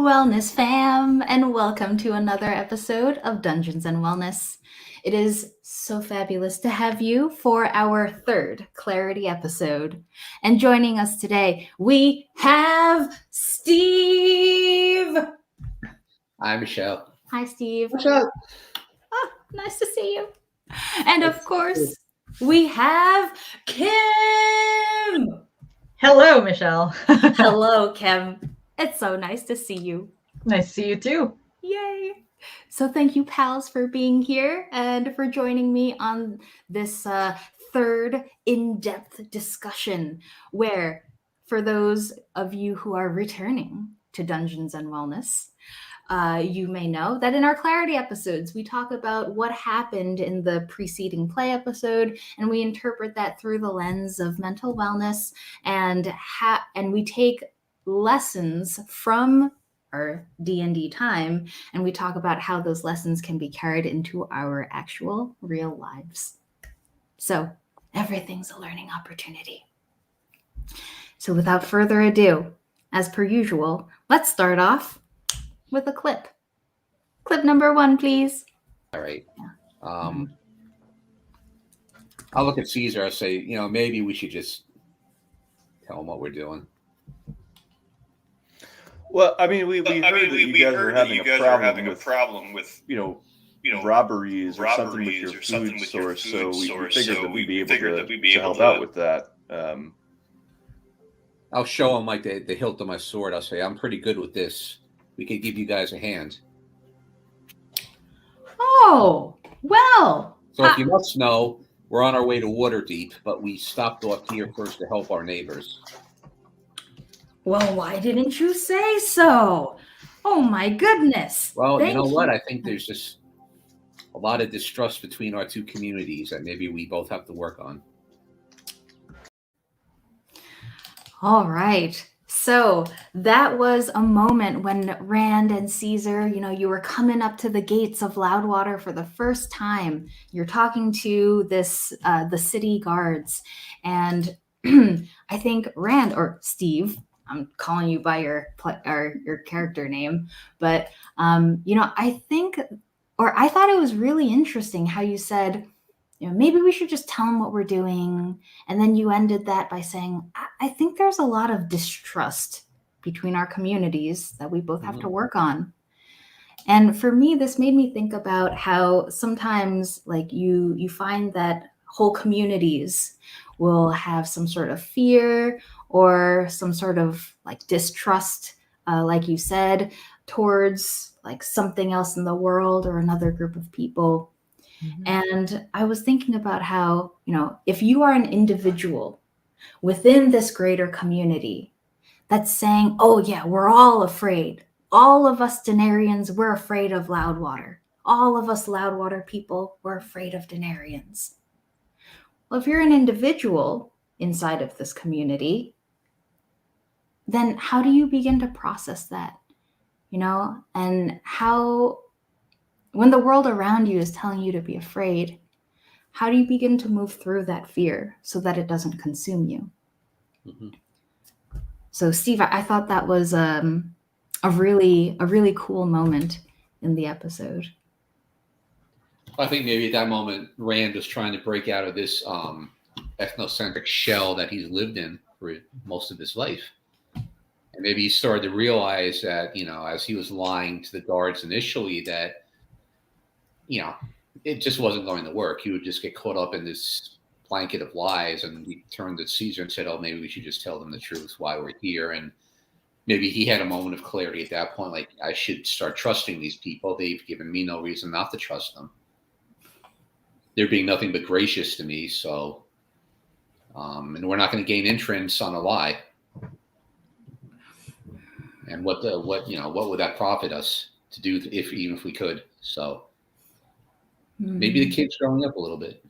Wellness fam, and welcome to another episode of Dungeons and Wellness. It is so fabulous to have you for our third Clarity episode. And joining us today, we have Steve. Hi, Michelle. Hi, Steve. What's up? Oh, nice to see you. And of course, we have Kim. Hello, Michelle. Hello, Kim. It's so nice to see you. Nice to see you too. Yay. So thank you, pals, for being here and for joining me on this third in-depth discussion where, for those of you who are returning to Dungeons and Wellness, you may know that in our Clarity episodes, we talk about what happened in the preceding play episode, and we interpret that through the lens of mental wellness, and we take lessons from our D&D time, and we talk about how those lessons can be carried into our actual real lives. So everything's a learning opportunity. So without further ado, as per usual, let's start off with a clip. Clip number 1, please. All right. I'll look at Caesar. I'll say, maybe we should just tell him what we're doing. Well, I mean, we heard that you guys are having a problem with robberies or something with your food source. So we figured that we'd be able to help out with that. I'll show him like the hilt of my sword. I'll say, I'm pretty good with this. We could give you guys a hand. Oh, well. So if you must know, we're on our way to Waterdeep, but we stopped off here first to help our neighbors. Well, why didn't you say so? Oh, my goodness. Well, you know what? I think there's just a lot of distrust between our two communities that maybe we both have to work on. All right. So that was a moment when Rand and Caesar, you were coming up to the gates of Loudwater for the first time. You're talking to the city guards. And I think Rand, or Steve, I'm calling you by your character name, but I thought it was really interesting how you said, maybe we should just tell them what we're doing. And then you ended that by saying, I think there's a lot of distrust between our communities that we both have to work on. And for me, this made me think about how sometimes like you find that whole communities will have some sort of fear or some sort of like distrust, like you said, towards like something else in the world or another group of people. Mm-hmm. And I was thinking about how, if you are an individual within this greater community that's saying, oh yeah, we're all afraid. All of us Denarians, we're afraid of Loudwater. All of us Loudwater people, we're afraid of Denarians. Well, if you're an individual inside of this community, then how do you begin to process that? And how, when the world around you is telling you to be afraid, how do you begin to move through that fear so that it doesn't consume you? Mm-hmm. So, Steve, I thought that was a really cool moment in the episode. I think maybe at that moment, Rand was trying to break out of this ethnocentric shell that he's lived in for most of his life. And maybe he started to realize that, as he was lying to the guards initially, that it just wasn't going to work. He would just get caught up in this blanket of lies. And he turned to Caesar and said, oh, maybe we should just tell them the truth, why we're here. And maybe he had a moment of clarity at that point, like, I should start trusting these people. They've given me no reason not to trust them. They're being nothing but gracious to me. So, and we're not going to gain entrance on a lie. And what would that profit us to do even if we could? So, maybe the kid's growing up a little bit.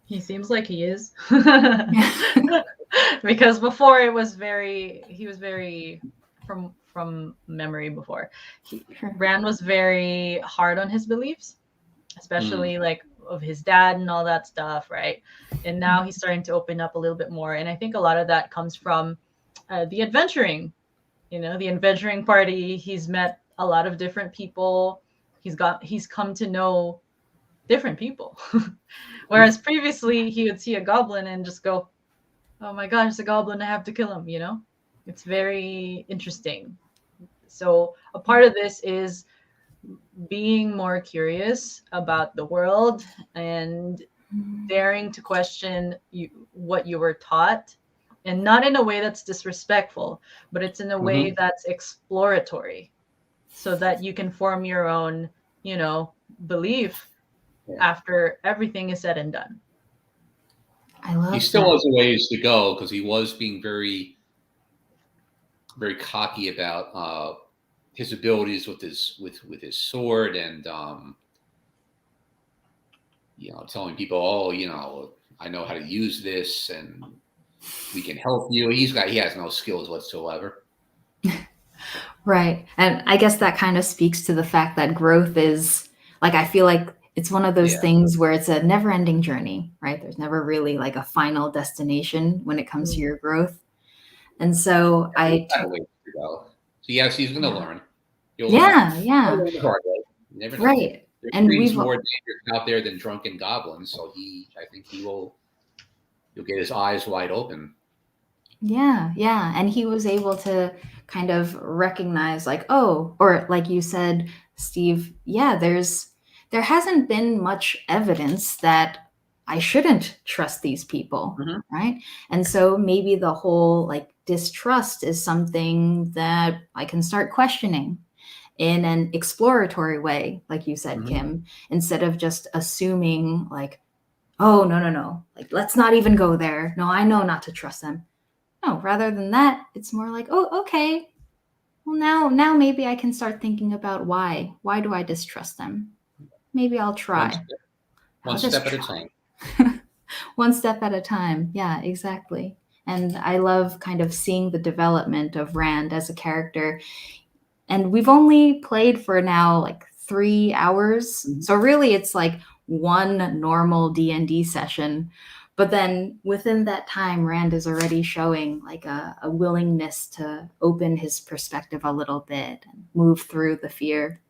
He seems like he is. Because before he was very from memory before. Rand was very hard on his beliefs, especially like of his dad and all that stuff, right? And now he's starting to open up a little bit more. And I think a lot of that comes from the adventuring the adventuring party, he's met a lot of different people. He's come to know different people. Whereas previously he would see a goblin and just go, oh my gosh, it's a goblin, I have to kill him, It's very interesting. So a part of this is being more curious about the world and daring to question what you were taught, and not in a way that's disrespectful, but it's in a way that's exploratory, so that you can form your own, belief after everything is said and done. I love he still has a ways to go, because he was being very, very cocky about his abilities with his sword, and telling people, oh, I know how to use this, and we can help you. He has no skills whatsoever. Right. And I guess that kind of speaks to the fact that growth is, like, I feel like it's one of those things where it's a never-ending journey, right? There's never really like a final destination when it comes to your growth. And so So yes, he's going to learn. Yeah. Right. And we've more dangers out there than drunken goblins. So I think you'll get his eyes wide open. Yeah. And he was able to kind of recognize, like, oh, or like you said, Steve, there hasn't been much evidence that I shouldn't trust these people, right? And so maybe the whole like distrust is something that I can start questioning in an exploratory way, like you said, Kim, instead of just assuming like, oh, no, like, let's not even go there. No, I know not to trust them. No, rather than that, it's more like, oh, okay. Well, now maybe I can start thinking about why. Why do I distrust them? Maybe I'll try. One step at a time. One step at a time. Yeah, exactly. And I love kind of seeing the development of Rand as a character. And we've only played for now like 3 hours. So really it's like one normal D&D session. But then within that time, Rand is already showing like a willingness to open his perspective a little bit and move through the fear.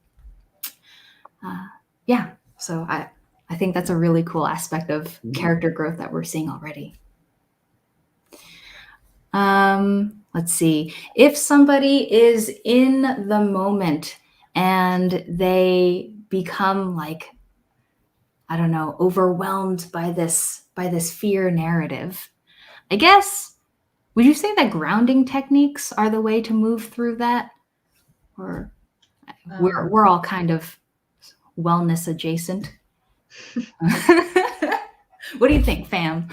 So I think that's a really cool aspect of character growth that we're seeing already. Let's see. If somebody is in the moment and they become like, I don't know, overwhelmed by this fear narrative, I guess, would you say that grounding techniques are the way to move through that? Or we're all kind of wellness adjacent. What do you think, fam?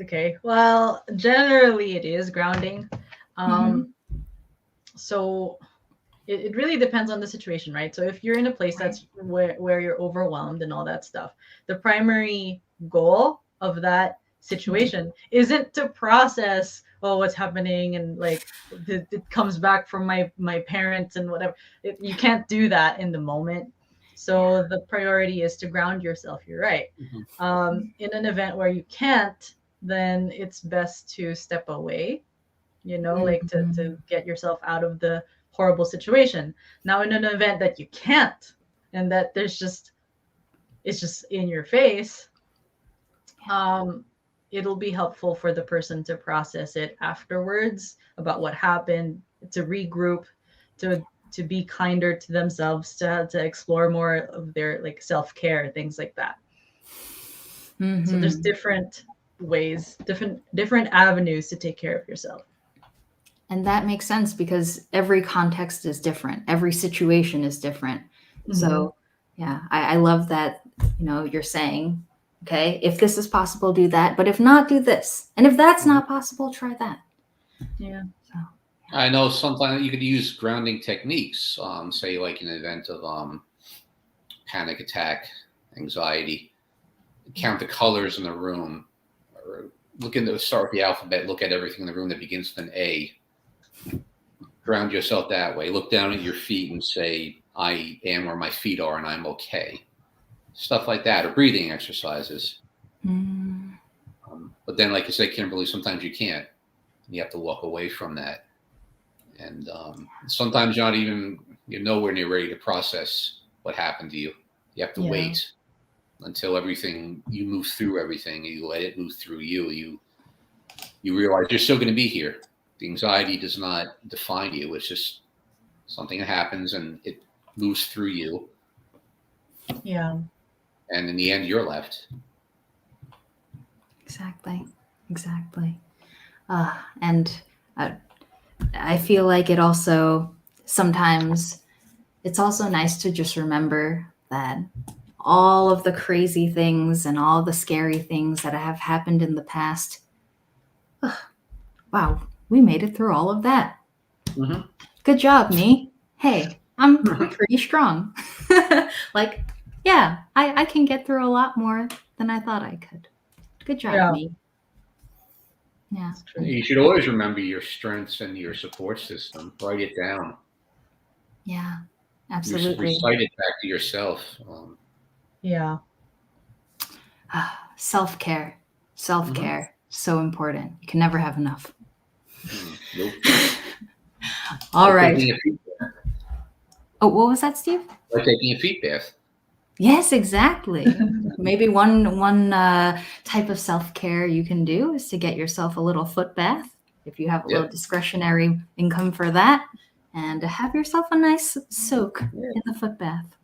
Okay. Well, generally it is grounding. So it really depends on the situation, right? So if you're in a place that's where you're overwhelmed and all that stuff, the primary goal of that situation isn't to process, oh, what's happening, and like it comes back from my parents and whatever. You can't do that in the moment. So the priority is to ground yourself. You're right. In an event where you can't, then it's best to step away, like to get yourself out of the horrible situation. Now, in an event that you can't, and that it's just in your face, it'll be helpful for the person to process it afterwards about what happened, to regroup, to be kinder to themselves, to explore more of their like self-care, things like that. So there's different ways, different avenues to take care of yourself. And that makes sense because every context is different. Every situation is different. So yeah, I love that, you're saying, okay, if this is possible, do that. But if not, do this. And if that's not possible, try that. Yeah. So I know sometimes you could use grounding techniques, say like in an event of panic attack, anxiety, count the colors in the room, or start with the alphabet, look at everything in the room that begins with an A. Ground yourself that way. Look down at your feet and say, I am where my feet are and I'm okay. Stuff like that, or breathing exercises. But then, like you said, Kimberly, sometimes you can't. You have to walk away from that And sometimes you're not even, you're nowhere near ready to process what happened to you. You have to wait until everything, you move through everything, you let it move through you. You realize you're still going to be here. The anxiety does not define you. It's just something that happens and it moves through you. Yeah. And in the end, you're left. Exactly. And I feel like it also, sometimes it's also nice to just remember that all of the crazy things and all the scary things that have happened in the past, wow, we made it through all of that. Mm-hmm. Good job, me. Hey, I'm pretty strong. Like, yeah, I can get through a lot more than I thought I could. Good job, me. Yeah. You should always remember your strengths and your support system. Write it down. Yeah, absolutely. Recite it back to yourself. Yeah. Self-care. So important. You can never have enough. Nope. All right. Oh, what was that, Steve? Like taking a feet bath. Yes, exactly. Maybe one type of self-care you can do is to get yourself a little foot bath if you have a little discretionary income for that, and to have yourself a nice soak in the foot bath.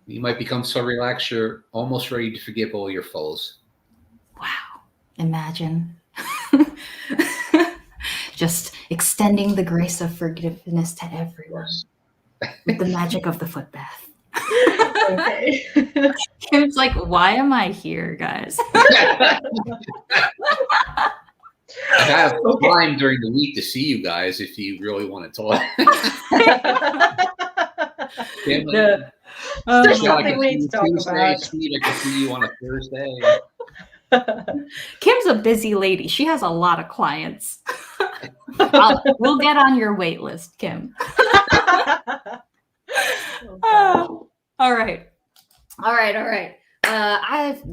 You might become so relaxed you're almost ready to forgive all your foes. Wow. Imagine. Just extending the grace of forgiveness to everyone with the magic of the foot bath. Okay. Kim's like, why am I here, guys? I have time during the week to see you guys if you really want to talk. There's something we need to talk about. Steve, I can see you on a Thursday. Kim's a busy lady. She has a lot of clients. We'll get on your wait list, Kim. All right.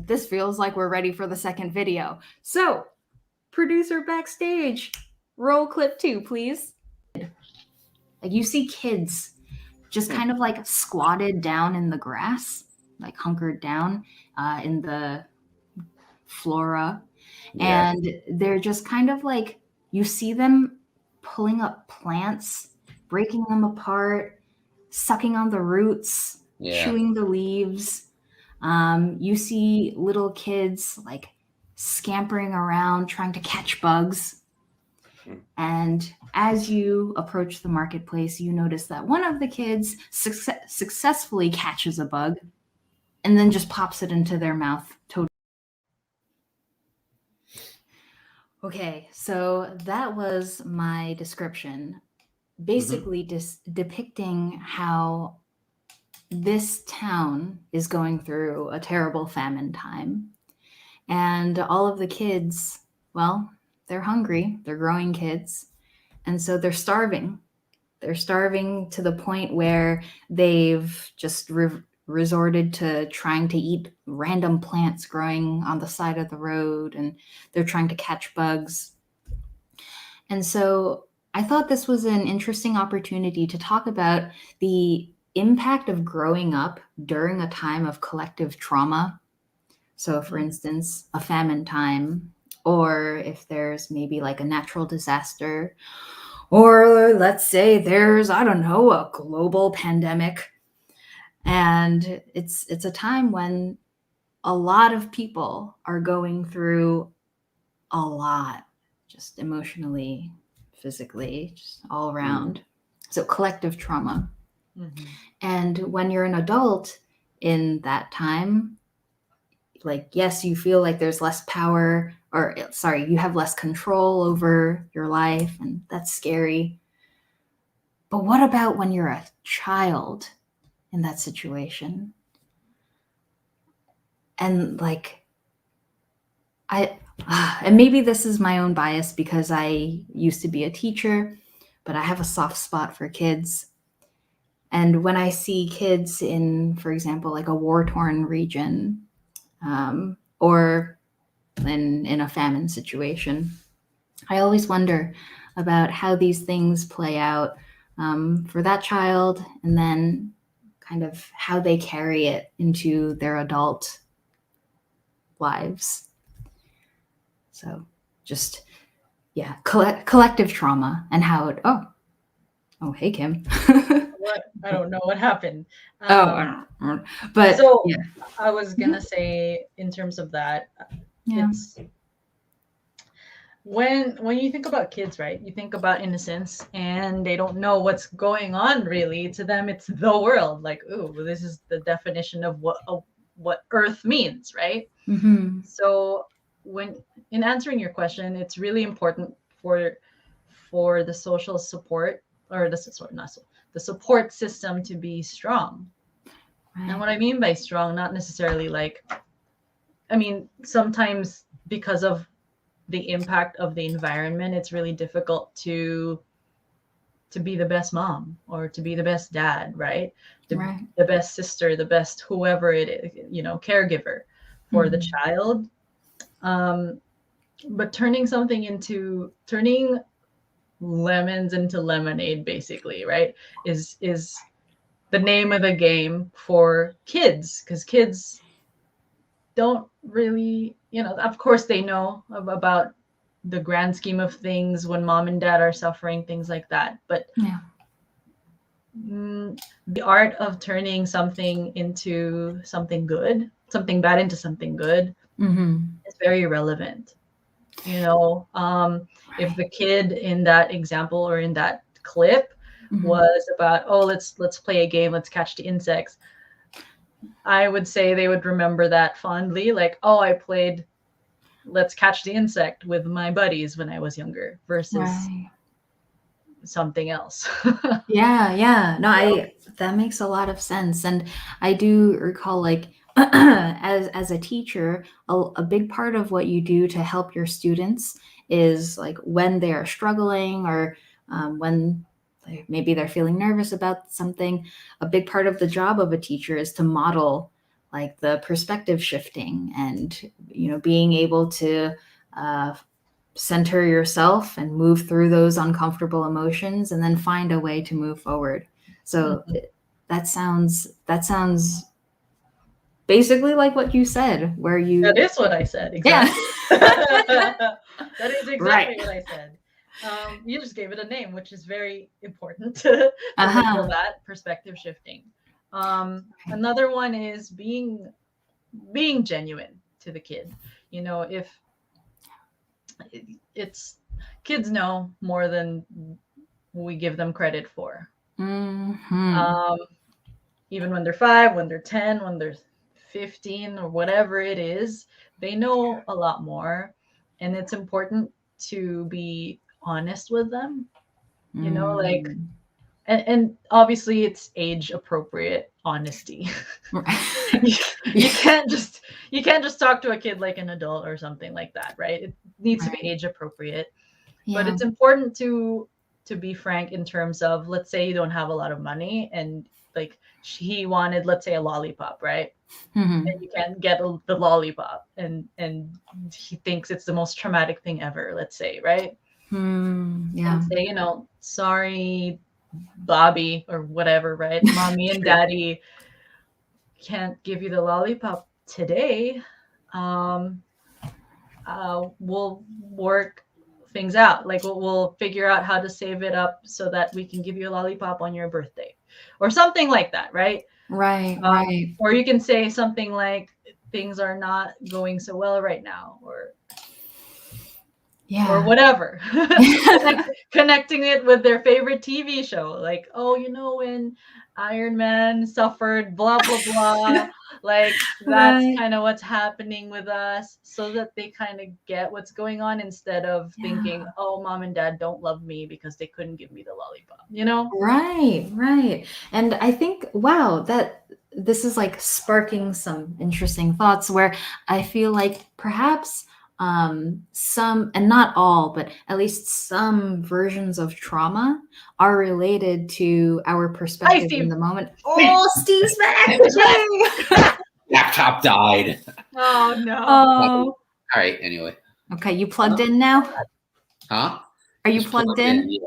This feels like we're ready for the second video. So, producer backstage, roll clip 2, please. Like, you see kids just kind of like squatted down in the grass, like hunkered down in the flora. Yeah. And they're just kind of like, you see them pulling up plants, breaking them apart, sucking on the roots, chewing the leaves. You see little kids like scampering around trying to catch bugs. And as you approach the marketplace, you notice that one of the kids successfully catches a bug and then just pops it into their mouth. Okay, so that was my description, basically depicting how this town is going through a terrible famine time. And all of the kids, well, they're hungry, they're growing kids, and so they're starving. They're starving to the point where they've just resorted to trying to eat random plants growing on the side of the road, and they're trying to catch bugs. And so I thought this was an interesting opportunity to talk about the impact of growing up during a time of collective trauma. So for instance, a famine time, or if there's maybe like a natural disaster, or let's say there's, I don't know, a global pandemic. And it's a time when a lot of people are going through a lot, just emotionally, physically, just all around. So collective trauma. And when you're an adult in that time, like, yes, you feel like there's less power, or sorry, you have less control over your life, and that's scary. But what about when you're a child in that situation? And like, and maybe this is my own bias because I used to be a teacher, but I have a soft spot for kids. And when I see kids in, for example, like a war-torn region, or in a famine situation, I always wonder, about how these things play out for that child, and then kind of how they carry it into their adult lives. So just, yeah, collective trauma and how it, oh, hey, Kim. What? I don't know what happened. But so yeah. I was gonna say, in terms of that, it's when you think about kids, right? You think about innocence, and they don't know what's going on really. To them, it's the world. Like, ooh, this is the definition of what Earth means, right? Mm-hmm. So when in answering your question, it's really important for the social support, or the support system to be strong. Right. And what I mean by strong, not necessarily like, I mean, sometimes because of the impact of the environment, it's really difficult to be the best mom or to be the best dad, right? The best sister, the best whoever it is, caregiver for the child. But turning lemons into lemonade, basically, right, is the name of the game for kids, because kids don't really, of course they know about the grand scheme of things when mom and dad are suffering, things like that, but the art of turning something into something good, something bad into something good, is very relevant. If the kid in that example or in that clip was about, oh, let's play a game, let's catch the insects, I would say they would remember that fondly, like, oh, I played let's catch the insect with my buddies when I was younger, versus something else. Yeah. No, that makes a lot of sense. And I do recall, like, as a teacher, a big part of what you do to help your students is, like, when they are struggling, or when maybe they're feeling nervous about something, a big part of the job of a teacher is to model, like, the perspective shifting and, being able to center yourself and move through those uncomfortable emotions and then find a way to move forward. So that sounds basically like what you said, where you... That is what I said, exactly. Yeah. That is exactly what I said. You just gave it a name, which is very important to label that perspective shifting. Another one is being genuine to the kid. If it's kids know more than we give them credit for. Even when they're 5, when they're 10, when they're 15, or whatever it is, they know a lot more, and it's important to be honest with them. Like, and obviously it's age appropriate honesty. you can't just talk to a kid like an adult or something like that, right? It needs to be age appropriate. But it's important to be frank in terms of, let's say you don't have a lot of money, and like he wanted, let's say, a lollipop, right? And you can't get the lollipop, and he thinks it's the most traumatic thing ever, let's say, right? And say, sorry, Bobby, or whatever, right? Mommy and daddy can't give you the lollipop today. We'll work things out. Like, we'll figure out how to save it up so that we can give you a lollipop on your birthday, or something like that, right? Right. Or you can say something like, things are not going so well right now, or whatever. Like, connecting it with their favorite TV show, like, oh, when Iron Man suffered blah blah blah, like, that's kind of what's happening with us, so that they kind of get what's going on, instead of thinking, oh, mom and dad don't love me because they couldn't give me the lollipop. Right. And I think, wow, that this is, like, sparking some interesting thoughts, where I feel like perhaps some, and not all, but at least some versions of trauma are related to our perspective in the moment. Oh, Steve's back! Laptop died. Oh no. All right. Anyway. Okay, you plugged in now? Huh? Are you plugged in? Yeah.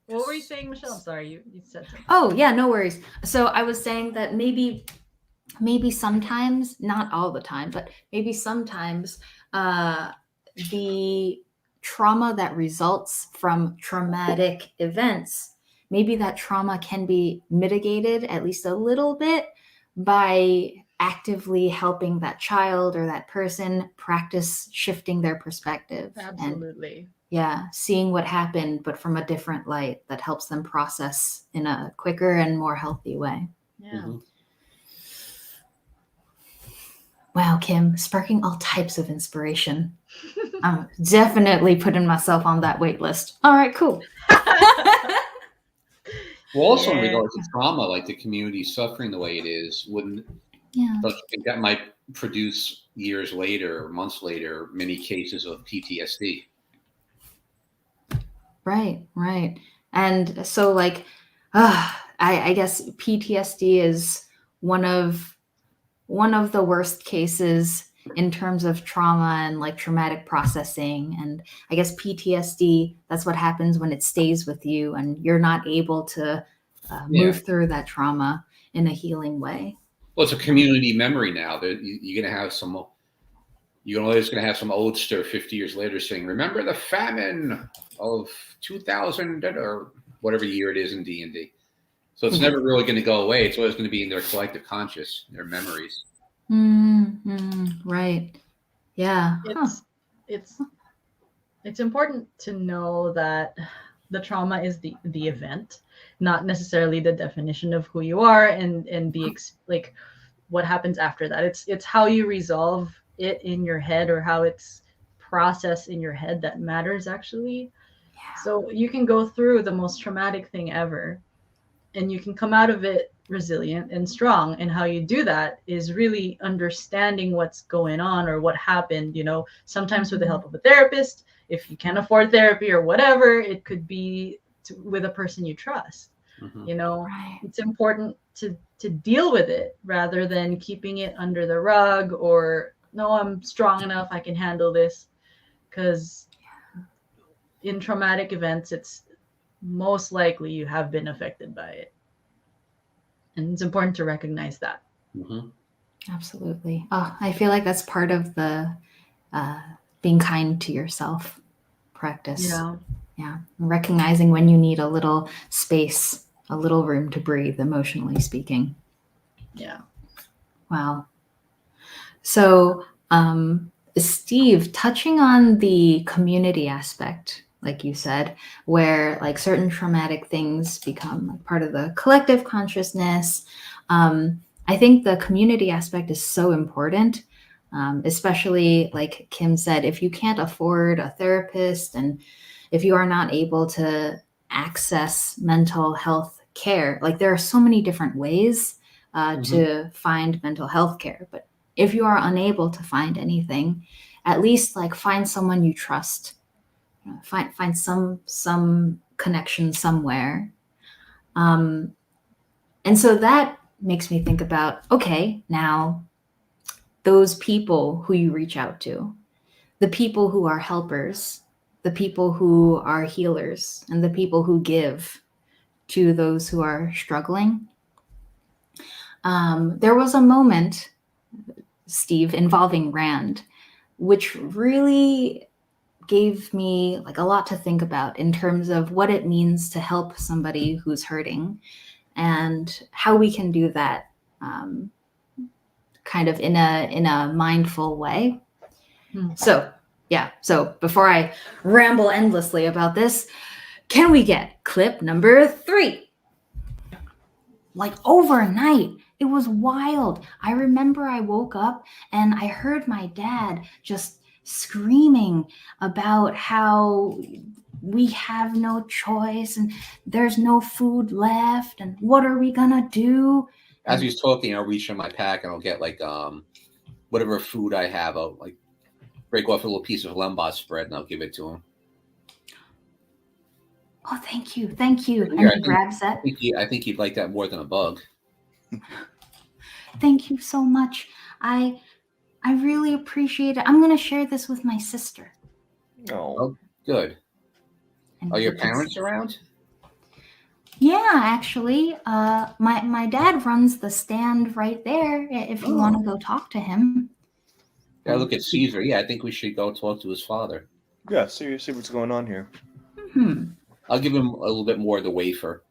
What were you saying, Michelle? I'm sorry, you said something. Oh, yeah, no worries. So I was saying that maybe sometimes, not all the time, but maybe sometimes the trauma that results from traumatic events, maybe that trauma can be mitigated at least a little bit by actively helping that child or that person practice shifting their perspective. Absolutely. And seeing what happened, but from a different light that helps them process in a quicker and more healthy way. Yeah. Mm-hmm. Wow, Kim, sparking all types of inspiration. I'm definitely putting myself on that wait list. All right, cool. Well, also in regards to trauma, like the community suffering the way it is, don't you think that might produce years later, months later, many cases of PTSD? Right. And so, like, I guess PTSD is one of the worst cases in terms of trauma and like traumatic processing. And I guess PTSD, that's what happens when it stays with you and you're not able to move through that trauma in a healing way. Well, it's a community memory now. You're going to have some oldster 50 years later saying, "Remember the famine of 2000 or whatever year it is in D&D." So it's never really going to go away. It's always going to be in their collective conscious, their memories. Right. Yeah. It's important to know that the trauma is the event, not necessarily the definition of who you are and the like what happens after that. It's how you resolve it in your head or how it's processed in your head that matters actually. Yeah. So you can go through the most traumatic thing ever and you can come out of it resilient and strong. And how you do that is really understanding what's going on or what happened, sometimes with the help of a therapist. If you can't afford therapy or whatever, it could be with a person you trust. Right. It's important to deal with it rather than keeping it under the rug or, no, I'm strong enough, I can handle this. Because in traumatic events, it's most likely you have been affected by it. And it's important to recognize that. Mm-hmm. Absolutely. Oh, I feel like that's part of the being kind to yourself practice. Yeah. Recognizing when you need a little space, a little room to breathe, emotionally speaking. Yeah. Wow. So, Steve, touching on the community aspect, like you said, where like certain traumatic things become like part of the collective consciousness. I think the community aspect is so important, especially like Kim said, if you can't afford a therapist and if you are not able to access mental health care, like there are so many different ways to find mental health care. But if you are unable to find anything, at least like find someone you trust. Find some connection somewhere. And so that makes me think about, okay, now those people who you reach out to, the people who are helpers, the people who are healers, and the people who give to those who are struggling. There was a moment, Steve, involving Rand, which really gave me like a lot to think about in terms of what it means to help somebody who's hurting and how we can do that kind of in a mindful way. So before I ramble endlessly about this, can we get clip number 3? Like overnight, it was wild. I remember I woke up and I heard my dad just screaming about how we have no choice and there's no food left and what are we gonna do? As he's talking, I'll reach in my pack and I'll get like whatever food I have. I'll like break off a little piece of lembas spread and I'll give it to him. Oh, thank you. And he grabs that. I think he'd like that more than a bug. Thank you so much. I really appreciate it. I'm going to share this with my sister. Oh, good. Are your parents around? Yeah, actually, my dad runs the stand right there. If you want to go talk to him. Yeah, look at Caesar. Yeah, I think we should go talk to his father. Yeah, see what's going on here. I'll give him a little bit more of the wafer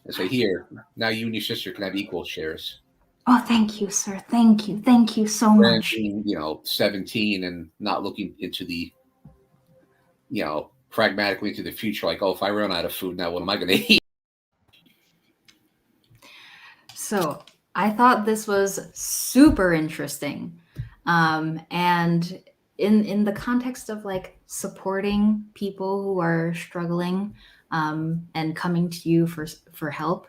and say, here, now you and your sister can have equal shares. Oh, thank you, sir. Thank you so much. Being, 17 and not looking into the, pragmatically into the future, like, oh, if I run out of food now, what am I going to eat? So I thought this was super interesting. And in the context of like supporting people who are struggling and coming to you for help,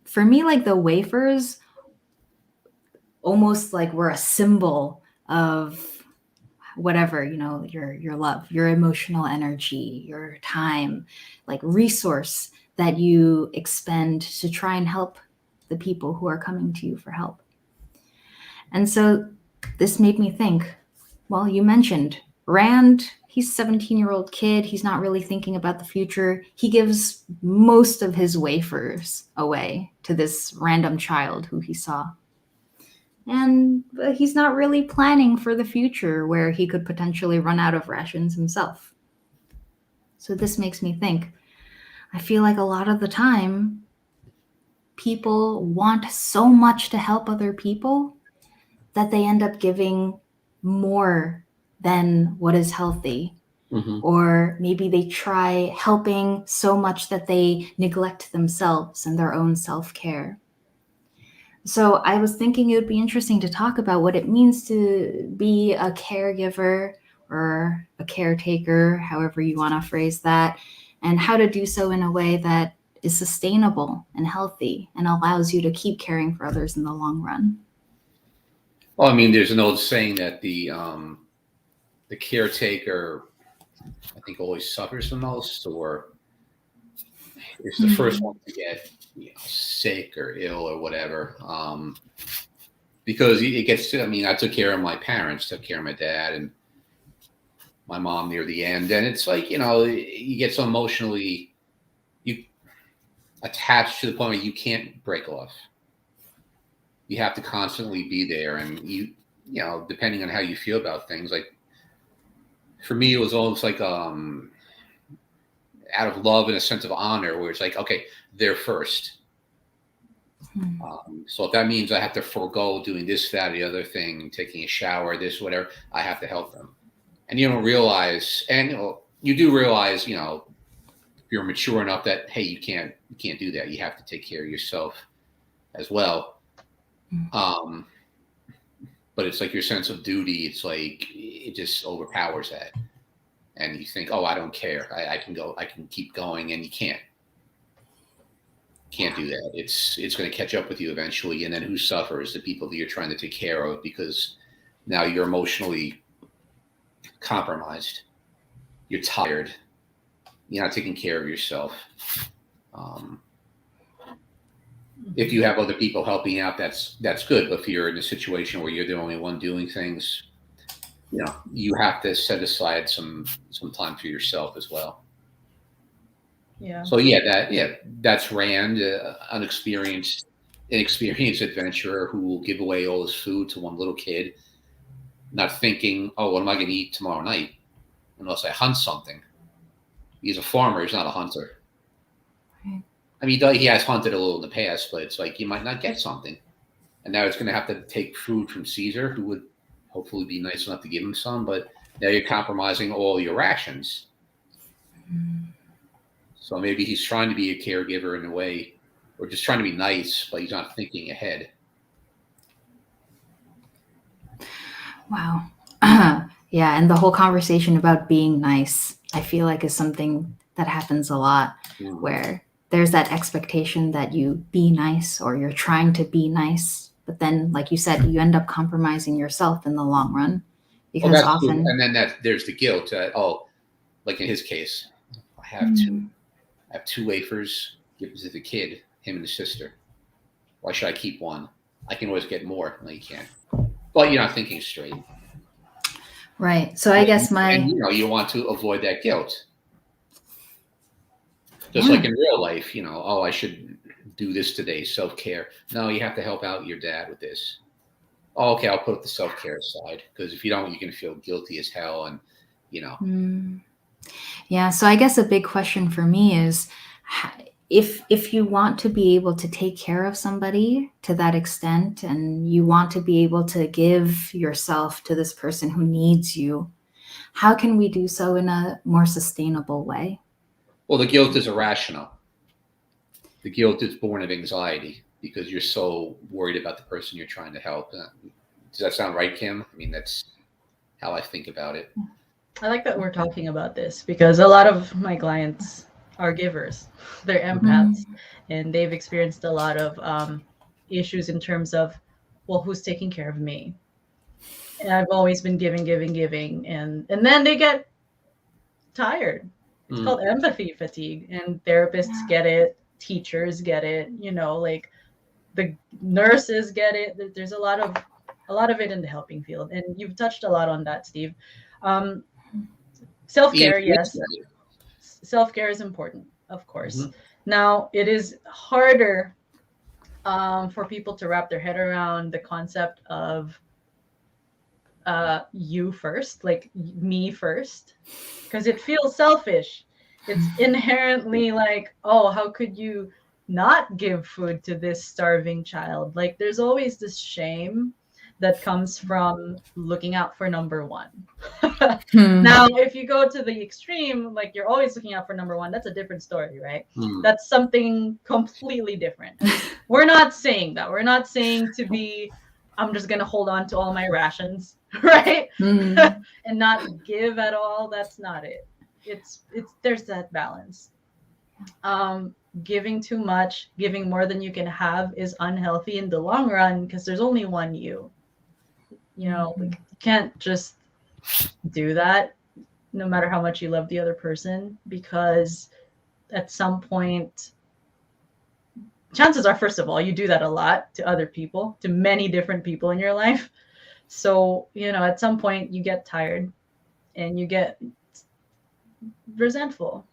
for me, like the wafers almost like were a symbol of whatever, your love, your emotional energy, your time, like resource that you expend to try and help the people who are coming to you for help. And so this made me think, well, you mentioned Rand, he's a 17-year-old kid. He's not really thinking about the future. He gives most of his wafers away to this random child who he saw. And he's not really planning for the future where he could potentially run out of rations himself. So this makes me think, I feel like a lot of the time, people want so much to help other people that they end up giving more than what is healthy. Or maybe they try helping so much that they neglect themselves and their own self-care. So I was thinking it would be interesting to talk about what it means to be a caregiver or a caretaker, however you want to phrase that, and how to do so in a way that is sustainable and healthy and allows you to keep caring for others in the long run. Well, I mean, there's an old saying that the caretaker, I think, always suffers the most, or is the first one to get sick or ill or whatever. Because it gets to, I took care of my parents, took care of my dad and my mom near the end. And it's like, you get so emotionally attached to the point where you can't break off. You have to constantly be there. And depending on how you feel about things, like for me, it was almost like, out of love and a sense of honor, where it's like, okay, they're first. So if that means I have to forego doing this, that, or the other thing, taking a shower, this, whatever, I have to help them. And you don't realize, and you do realize, if you're mature enough that, hey, you can't do that. You have to take care of yourself as well. But it's like your sense of duty. It's like, it just overpowers that. And you think, oh, I don't care. I can go. I can keep going, and you can't do that. It's going to catch up with you eventually, and then who suffers? The people that you're trying to take care of, because now you're emotionally compromised. You're tired. You're not taking care of yourself. If you have other people helping out, that's good. But if you're in a situation where you're the only one doing things, you have to set aside some time for yourself as well. Yeah. So that's Rand, an inexperienced adventurer who will give away all his food to one little kid, not thinking, oh, what am I going to eat tomorrow night? Unless I hunt something. He's a farmer. He's not a hunter. Right. He has hunted a little in the past, but it's like you might not get something. And now it's going to have to take food from Caesar, who would hopefully be nice enough to give him some, but now you're compromising all your rations. So maybe he's trying to be a caregiver in a way, or just trying to be nice, but he's not thinking ahead. Wow. Yeah, and the whole conversation about being nice, I feel like is something that happens a lot, where there's that expectation that you be nice or you're trying to be nice. But then, like you said, you end up compromising yourself in the long run, because often. True. And then there's the guilt. Like in his case, I have two wafers. Give it to the kid, him and his sister. Why should I keep one? I can always get more. No, you can't. But you're not thinking straight. Right. So I guess you want to avoid that guilt. Just like in real life, oh, I should do this today, self-care. No, you have to help out your dad with this. Oh, okay, I'll put the self-care aside, because if you don't, you can feel guilty as hell, and Yeah, so I guess a big question for me is, if you want to be able to take care of somebody to that extent, and you want to be able to give yourself to this person who needs you, how can we do so in a more sustainable way? Well, the guilt is irrational. The guilt is born of anxiety because you're so worried about the person you're trying to help. Does that sound right, Kim? I mean, that's how I think about it. I like that we're talking about this because a lot of my clients are givers. They're empaths, and they've experienced a lot of issues in terms of, well, who's taking care of me? And I've always been giving, and then they get tired. It's called empathy fatigue, and therapists get it, teachers get it, like the nurses get it. There's a lot of it in the helping field, and you've touched a lot on that, Steve. Self-care, yes. Self-care is important, of course. Now, it is harder for people to wrap their head around the concept of you first, like me first, because it feels selfish. It's inherently like, oh, how could you not give food to this starving child? Like, there's always this shame that comes from looking out for number one. Now, if you go to the extreme, like you're always looking out for number one, that's a different story, right? That's something completely different. We're not saying that. We're not saying to be, I'm just going to hold on to all my rations, right? And not give at all. That's not it. There's that balance. Giving too much, giving more than you can have is unhealthy in the long run because there's only one you. Like, you can't just do that no matter how much you love the other person, because at some point, chances are, first of all, you do that a lot to other people, to many different people in your life. So, at some point you get tired and you get resentful.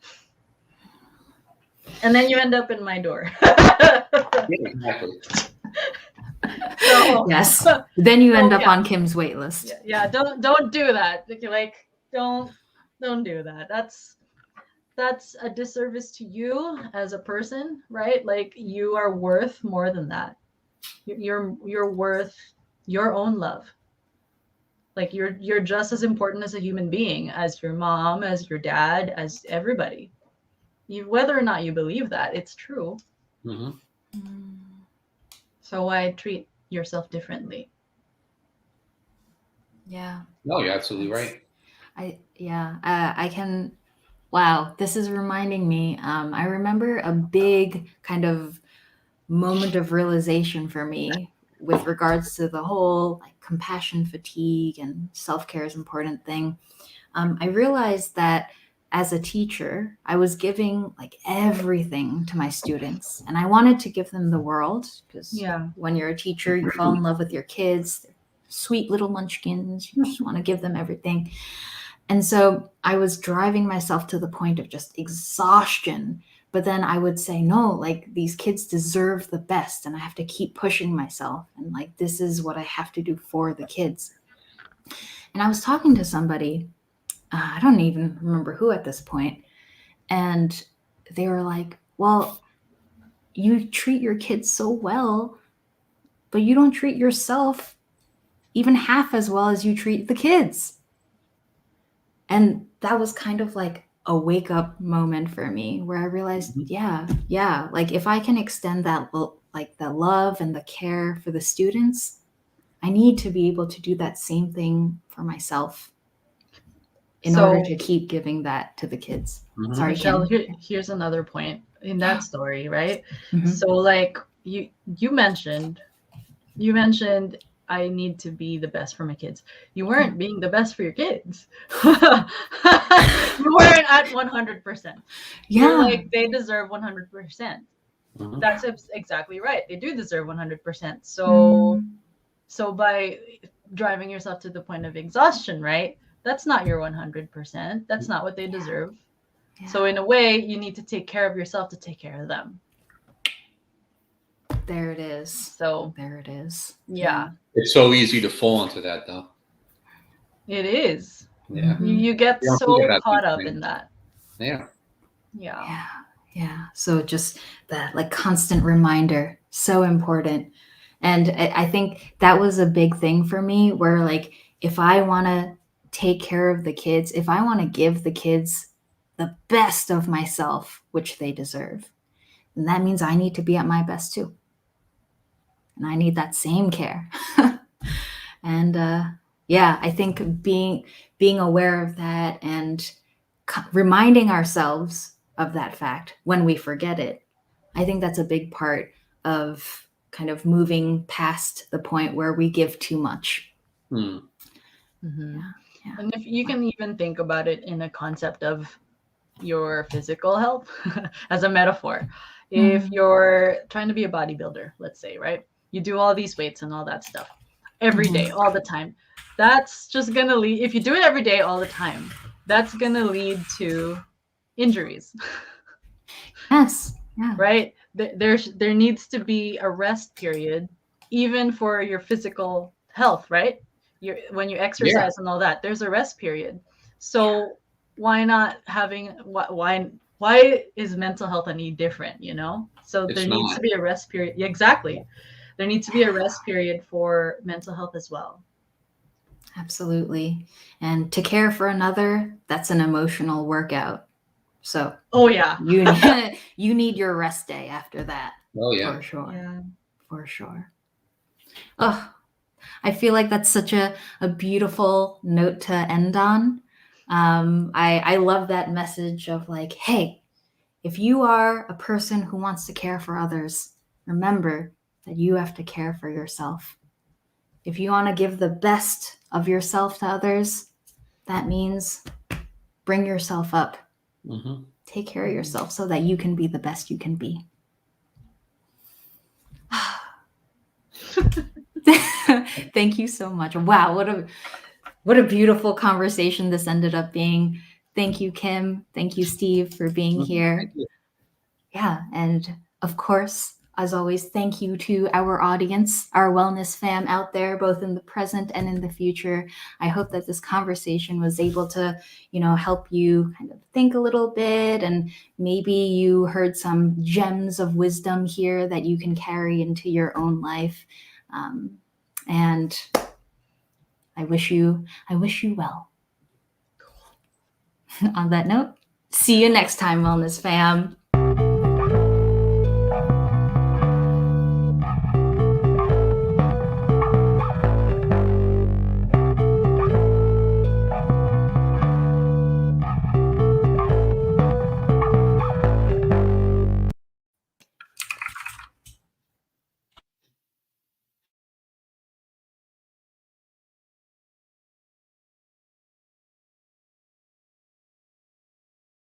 And then you end up in my door. Exactly. So, yes. Then you end up on Kim's wait list. Yeah. Don't do that. Like, don't do that. That's a disservice to you as a person, right? Like, you are worth more than that. You're worth your own love. Like, you're just as important as a human being, as your mom, as your dad, as everybody. Whether or not you believe that, it's true. So why treat yourself differently? Yeah. No, you're absolutely right. I can. Wow, this is reminding me. I remember a big kind of moment of realization for me with regards to the whole compassion fatigue and self-care is important thing. I realized that as a teacher, I was giving everything to my students, and I wanted to give them the world, because when you're a teacher, you fall in love with your kids. They're sweet little munchkins. You just want to give them everything. And so I was driving myself to the point of just exhaustion. But then I would say, no, these kids deserve the best, and I have to keep pushing myself. And this is what I have to do for the kids. And I was talking to somebody, I don't even remember who at this point, and they were like, well, you treat your kids so well, but you don't treat yourself even half as well as you treat the kids. And that was kind of like a wake up moment for me, where I realized, yeah, if I can extend that the love and the care for the students, I need to be able to do that same thing for myself in order to keep giving that to the kids. Sorry, Michelle, here's another point in that story, right? So you mentioned I need to be the best for my kids. You weren't being the best for your kids. You weren't at 100%. Yeah. They deserve 100%. That's exactly right. They do deserve 100%. So by driving yourself to the point of exhaustion, right? That's not your 100%. That's not what they deserve. Yeah. So in a way, you need to take care of yourself to take care of them. There it is. So there it is. Yeah. It's so easy to fall into that, though. It is. Yeah. You get You don't so think about caught these up in things. that. Yeah. Yeah. Yeah. So just that like constant reminder, so important. And I think that was a big thing for me where like, if I want to take care of the kids, if I want to give the kids the best of myself, which they deserve, then that means I need to be at my best too. And I need that same care. And yeah, I think being aware of that and reminding ourselves of that fact when we forget it, I think that's a big part of kind of moving past the point where we give too much. Hmm. Mm-hmm. Yeah. And if you can even think about it in a concept of your physical health as a metaphor. If you're trying to be a bodybuilder, let's say, right? You do all these weights and all that stuff every day, all the time. That's just going to lead, if you do it every day, all the time, that's going to lead to injuries. Yes. Yeah. Right? There needs to be a rest period, even for your physical health, right? When you exercise and all that, there's a rest period. So why not having, why is mental health any different, you know? So It's there needs not. to be a rest period. Yeah, exactly. There needs to be a rest period for mental health as well. Absolutely. And to care for another, that's an emotional workout. So Oh yeah, you need your rest day after that. Oh, yeah. For sure. yeah. For sure. Oh, I feel like that's such a beautiful note to end on. I love that message of like, hey, if you are a person who wants to care for others, remember that you have to care for yourself. If you want to give the best of yourself to others, that means bring yourself up. Mm-hmm. Take care of yourself so that you can be the best you can be. Thank you so much. Wow, what a beautiful conversation this ended up being. Thank you, Kim. Thank you, Steve, for being here. Thank you. Yeah, and of course, as always, thank you to our audience, our wellness fam out there, both in the present and in the future. I hope that this conversation was able to, help you kind of think a little bit, and maybe you heard some gems of wisdom here that you can carry into your own life. And I wish you well. On that note, see you next time, Wellness fam.